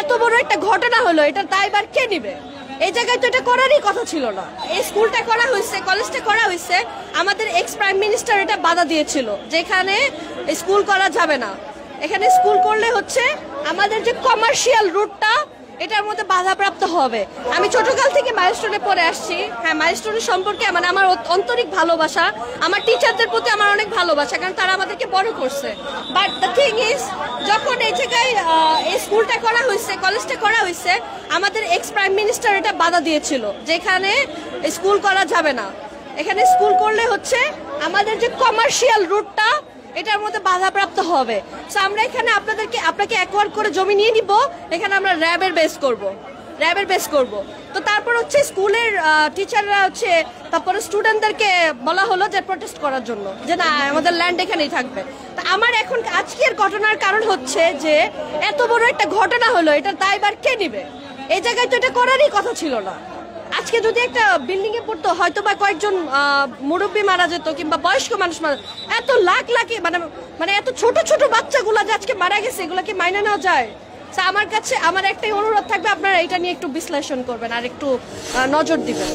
এত বড় একটা ঘটনা হলো, এটা দায়ভার কে নিবে? এই জায়গায় তো এটা করারই কথা ছিল না। এই স্কুলটা করা হয়েছে, কলেজটা করা হয়েছে, আমাদের এক্স প্রাইম মিনিস্টার এটা বাধা দিয়েছিল যেখানে স্কুল করা যাবে না। এখানে স্কুল করলে হচ্ছে আমাদের যে কমার্শিয়াল রুটটা এটার মধ্যে বাধাপ্রাপ্ত হবে। আমি ছোটকাল থেকে মাইলস্টোনে পড়ে আসছি। হ্যাঁ, মাইলস্টোনের সম্পর্কে আমার আন্তরিক ভালোবাসা, আমার টিচারদের প্রতি আমার অনেক ভালোবাসা, কারণ তারা আমাদেরকে বড় করছে। বাট দ্য থিং ইজ, যখন এই জায়গায় এই স্কুলটা করা হয়েছে, কলেজটা করা হয়েছে, আমাদের এক্স প্রাইম মিনিস্টার এটা বাধা দিয়েছিল যেখানে স্কুল করা যাবে না। এখানে স্কুল করলে হচ্ছে আমাদের যে কমার্শিয়াল রুটটা এটার মধ্যে বাধাপ্রাপ্ত হবে। সো আমরা এখানে আপনাকে অ্যাকোয়ার করে জমি নিয়ে নিব, এখানে আমরা র্যাবের বেস করব। তো তারপর হচ্ছে স্কুলের টিচাররা হচ্ছে তারপরে স্টুডেন্টদেরকে বলা হলো যে প্রোটেস্ট করার জন্য, যে না আমাদের ল্যান্ড এখানেই থাকবে। তো আমার এখন আজকের ঘটনার কারণ হচ্ছে যে এত বড় একটা ঘটনা হলো, এটা দায়ভার কে নিবে? এই জায়গায় তো এটা করারই কথা ছিল না। আজকে যদি একটা বিল্ডিং এ পড়তো, হয়তো বা কয়েকজন মুরব্বী মারা যেত কিংবা বয়স্ক মানুষ মারা, এত লাখ লাখে মানে এত ছোট ছোট বাচ্চাগুলা যে আজকে মারা গেছে, এগুলা কি মাইনে নেওয়া যায়? আমার কাছে আমার একটাই অনুরোধ থাকবে, আপনারা এটা নিয়ে একটু বিশ্লেষণ করবেন আর একটু নজর দিবেন।